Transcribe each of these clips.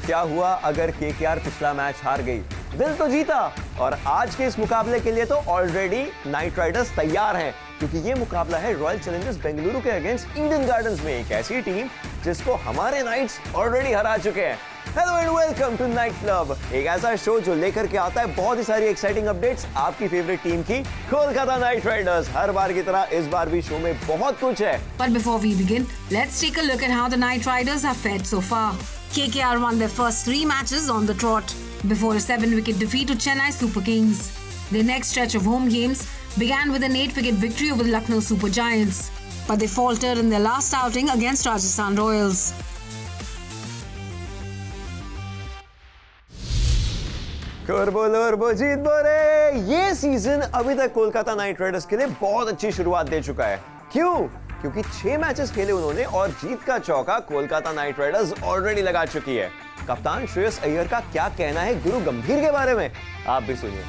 क्या हुआ अगर केकेआर पिछला मैच हार गई? दिल तो जीता, और आज के इस मुकाबले के लिए तो ऑलरेडी नाइट राइडर्स तैयार हैं, क्योंकि ये मुकाबला है रॉयल चैलेंजर्स बेंगलुरु के अगेंस्ट ईडन गार्डन्स में, एक ऐसी टीम जिसको हमारे नाइट्स ऑलरेडी हरा चुके हैं। Hello and welcome to night club, एक ऐसा शो जो लेकर के आता है बहुत ही सारी एक्साइटिंग अपडेट्स आपकी फेवरेट टीम की, कोलकाता नाइट राइडर्स। हर बार की तरह इस बार भी शो में बहुत कुछ है। But before we begin, let's take a look at how the Knight Riders have fared so far. KKR won their first 3 matches on the trot before a 7-wicket defeat to Chennai Super Kings. Their next stretch of home games began with an 8-wicket victory over the Lucknow Super Giants, but they faltered in their last outing against Rajasthan Royals. कुर्बो जीत बोरे, ये season अभी तक Kolkata night Riders के लिए बहुत अच्छी शुरुआत दे चुका है। क्यों? क्योंकि 6 मैचेस खेले उन्होंने और जीत का चौका कोलकाता नाइट राइडर्स ऑलरेडी लगा चुकी है। कप्तान श्रेयस अय्यर का क्या कहना है गुरु गंभीर के बारे में, आप भी सुनिए।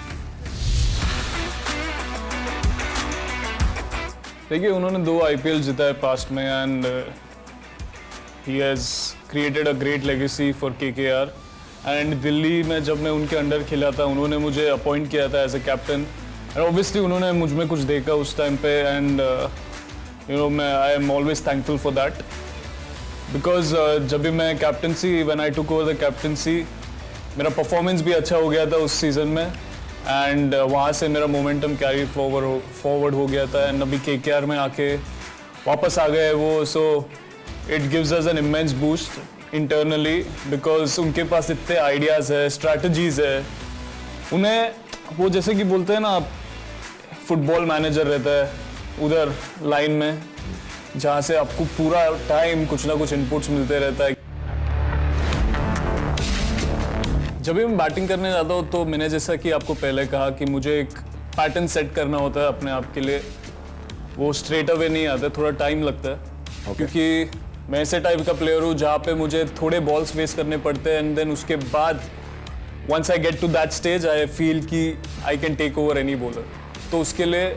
देखिए, उन्होंने 2 IPL जीता है पास्ट में and he has created a great legacy for KKR। And Delhi में जब मैं उनके अंडर खेला था, उन्होंने मुझे अपॉइंट किया था as a captain, and obviously उन्होंने मुझ में कुछ देखा उस टाइम पे, एंड यू नो मैं I am always thankful for that, because जब भी मैं captaincy when I took over the captaincy, मेरा परफॉर्मेंस भी अच्छा हो गया था उस सीज़न में, एंड वहाँ से मेरा मोमेंटम कैरी फॉरवर्ड हो गया था, एंड अभी KKR में आके वापस आ गए वो, so it gives us an immense boost internally, because उनके पास इतने आइडियाज़ है, स्ट्रैटेजीज है, उन्हें वो जैसे कि बोलते हैं ना, फुटबॉल मैनेजर रहता है उधर लाइन में, जहाँ से आपको पूरा टाइम कुछ ना कुछ इनपुट्स मिलते रहता है। जब भी मैं बैटिंग करने जाता हूँ तो मैंने जैसा कि आपको पहले कहा कि मुझे एक पैटर्न सेट करना होता है अपने आप के लिए, वो स्ट्रेट अवे नहीं आता, थोड़ा टाइम लगता है, क्योंकि मैं ऐसे टाइप का प्लेयर हूँ जहाँ पे मुझे थोड़े बॉल्स फेस करने पड़ते हैं, एंड देन उसके बाद once I get to that stage I feel कि I can take over any bowler, तो उसके लिए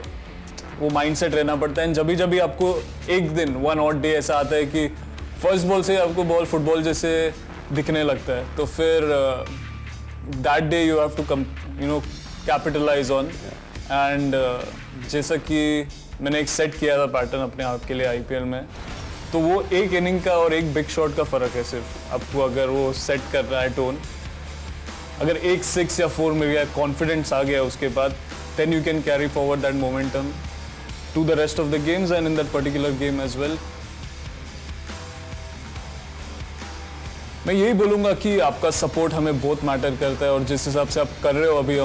वो माइंडसेट रहना पड़ता है। जब भी आपको एक दिन वन ऑट डे ऐसा आता है कि फर्स्ट बॉल से आपको बॉल फुटबॉल जैसे दिखने लगता है, तो फिर that day you have to come you know capitalise on, and जैसा कि मैंने एक सेट किया था पैटर्न अपने आप के लिए IPL में, तो वो एक इनिंग का और एक बिग शॉट का फ़र्क है सिर्फ। आपको अगर वो सेट कर रहा है टोन, अगर एक 6 या 4 मिल गया, कॉन्फिडेंस आ गया उसके बाद, then you can carry forward that momentum to the rest of the games and in that particular game as well. मैं यही बोलूँगा कि आपका सपोर्ट हमें बहुत मैटर करता है, और जिस हिसाब से आप कर रहे हो अभी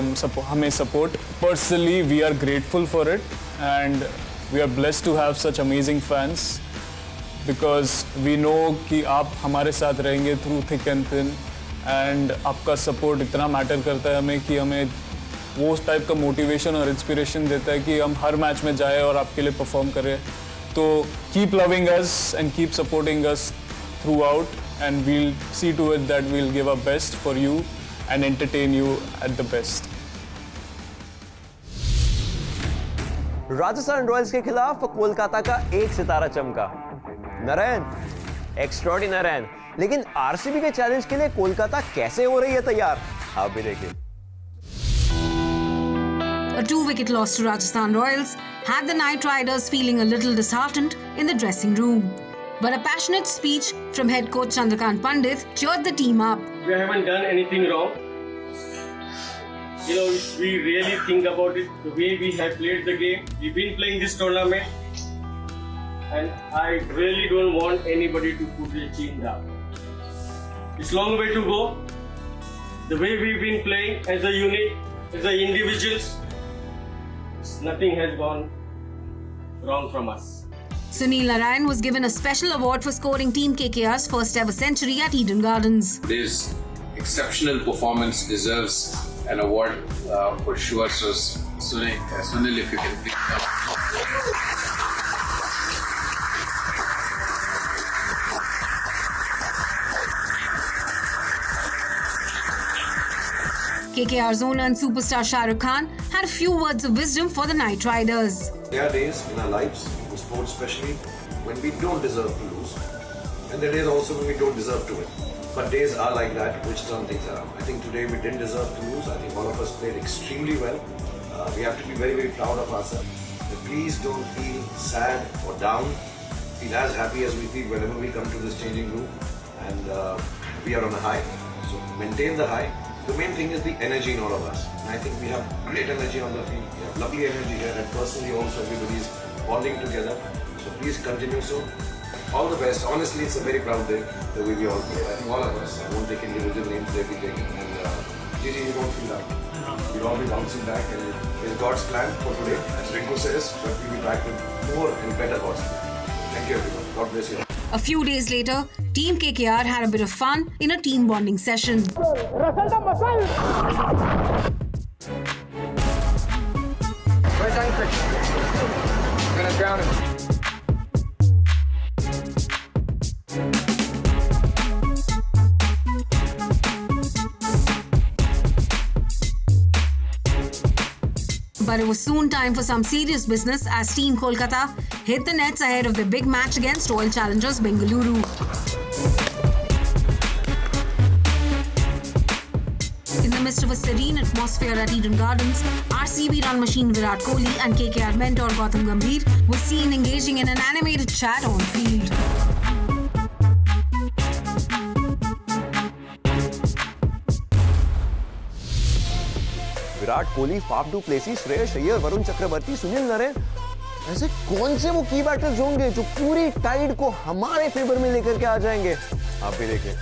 हमें support, personally we are grateful for it, and we are blessed to have such amazing fans, because we know कि आप हमारे साथ रहेंगे through thick and thin, and आपका सपोर्ट इतना मैटर करता है हमें कि हमें वो टाइप का मोटिवेशन और इंस्पिरेशन देता है कि हम हर मैच में जाए और आपके लिए परफॉर्म करें। तो keep loving us and keep supporting us throughout, and we'll see to it that we'll give a best for you and entertain you at the best. Rajasthan Royals के खिलाफ कोलकाता का एक सितारा चमका, नरेन, एक्स्ट्रॉर्डिनरी नरेन। लेकिन RCB के challenge के लिए कोलकाता कैसे हो रही है तैयार, आप भी देखिए। A 2-wicket loss to Rajasthan Royals had the Knight Riders feeling a little disheartened in the dressing room. But a passionate speech from head coach Chandrakant Pandit cheered the team up. We haven't done anything wrong. You know, if we really think about it, the way we have played the game, we've been playing this tournament, and I really don't want anybody to put their chin down. It's a long way to go. The way we've been playing as a unit, as a individuals, nothing has gone wrong from us. Sunil Narayan was given a special award for scoring Team KKR's first ever century at Eden Gardens. This exceptional performance deserves an award for sure. So Sunil, if you can please come. KKR's owner and superstar Shah Rukh Khan had a few words of wisdom for the Knight Riders. There are days in our lives, in sports especially, when we don't deserve to lose, and there are days also when we don't deserve to win. But days are like that, which turn things around. I think today we didn't deserve to lose. I think all of us played extremely well. We have to be very, very proud of ourselves. But please don't feel sad or down. Feel as happy as we feel whenever we come to this changing room. And we are on a high. So maintain the high. The main thing is the energy in all of us. And I think we have great energy on the field. We have lovely energy here. And personally also everybody is bonding together. So please continue so. All the best. Honestly, it's a very proud day the way we all play. I think all of us. I won't take individual names every day. And Gigi, you don't feel that. We'll all be bouncing back, and it's God's plan for today, as Rinku says. But we'll be back with more and better God's plan. Thank you, everyone. God bless you. A few days later, Team KKR had a bit of fun in a team bonding session. Where's Anchor? I'm gonna drown him. But it was soon time for some serious business as Team Kolkata hit the nets ahead of their big match against Royal Challengers Bengaluru. In the midst of a serene atmosphere at Eden Gardens, RCB run machine Virat Kohli and KKR mentor Gautam Gambhir were seen engaging in an animated chat on field. Virat Kohli, Faf du Plessis, Shreyas Iyer, Varun Chakravarthy, Sunil Narine, ऐसे कौन से वो की batters होंगे जो पूरी Tide को हमारे फेवर में लेकर के आ जाएंगे? आप भी देखें।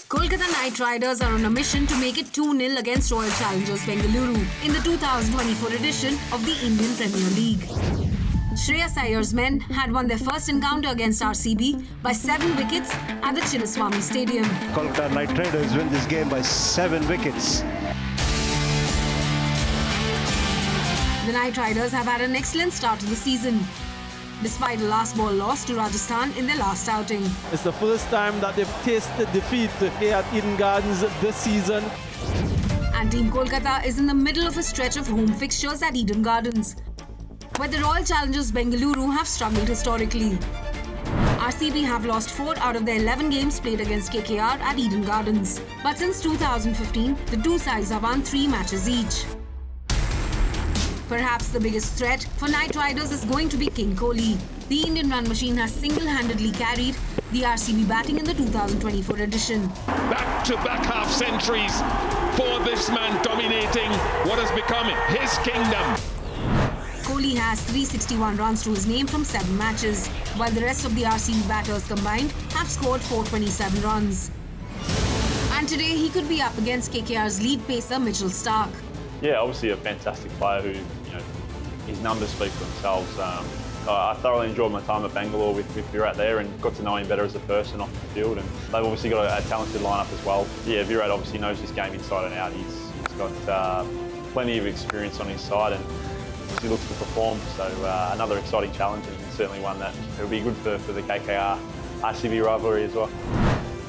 Kolkata Knight Riders are on a mission to make it 2-0 against Royal Challengers Bengaluru in the 2024 edition of the Indian Premier League. Shreyas Iyengar's men had won their first encounter against RCB by 7 wickets at the Chinnaswamy Stadium. Kolkata Knight Riders win this game by 7 wickets. The Knight Riders have had an excellent start to the season, despite a last ball loss to Rajasthan in their last outing. It's the first time that they've tasted defeat here at Eden Gardens this season. And Team Kolkata is in the middle of a stretch of home fixtures at Eden Gardens, where the Royal Challengers Bengaluru have struggled historically. RCB have lost 4 out of their 11 games played against KKR at Eden Gardens. But since 2015, the two sides have won 3 matches each. Perhaps the biggest threat for Knight Riders is going to be King Kohli. The Indian run machine has single-handedly carried the RCB batting in the 2024 edition. Back-to-back half centuries for this man, dominating what has become his kingdom. Kohli has 361 runs to his name from 7 matches, while the rest of the RCB batters combined have scored 427 runs. And today he could be up against KKR's lead pacer Mitchell Starc. Yeah, obviously a fantastic player who, his numbers speak for themselves. I thoroughly enjoyed my time at Bangalore with Virat there and got to know him better as a person off the field, and they've obviously got a talented lineup as well. Yeah, Virat obviously knows his game inside and out. He's got plenty of experience on his side and he looks to perform, so another exciting challenge, and certainly one that will be good for the KKR RCB rivalry as well.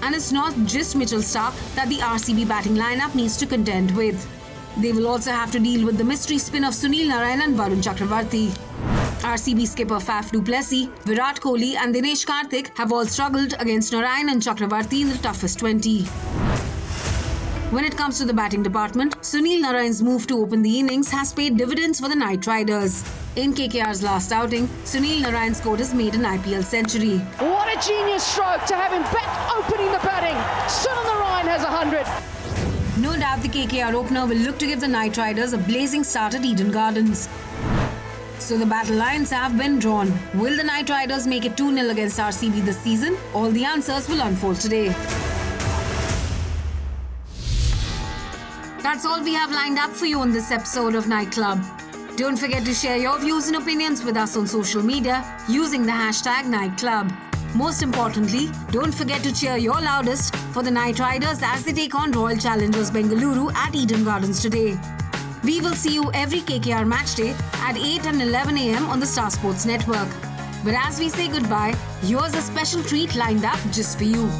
And it's not just Mitchell Starc that the RCB batting lineup needs to contend with. They will also have to deal with the mystery spin of Sunil Narine and Varun Chakravarti. RCB skipper Faf du Plessis, Virat Kohli and Dinesh Karthik have all struggled against Narine and Chakravarti in the toughest 20. When it comes to the batting department, Sunil Narine's move to open the innings has paid dividends for the Knight Riders. In KKR's last outing, Sunil Narine scored his maiden IPL century. What a genius stroke to have him back opening the batting. Sunil Narine has 100. No doubt the KKR opener will look to give the Knight Riders a blazing start at Eden Gardens. So the battle lines have been drawn. Will the Knight Riders make it 2-0 against RCB this season? All the answers will unfold today. That's all we have lined up for you on this episode of Night Club. Don't forget to share your views and opinions with us on social media using the hashtag #NightClub. Most importantly, don't forget to cheer your loudest for the Knight Riders as they take on Royal Challengers Bengaluru at Eden Gardens today. We will see you every KKR match day at 8 and 11 a.m. on the Star Sports Network. But as we say goodbye, here's a special treat lined up just for you.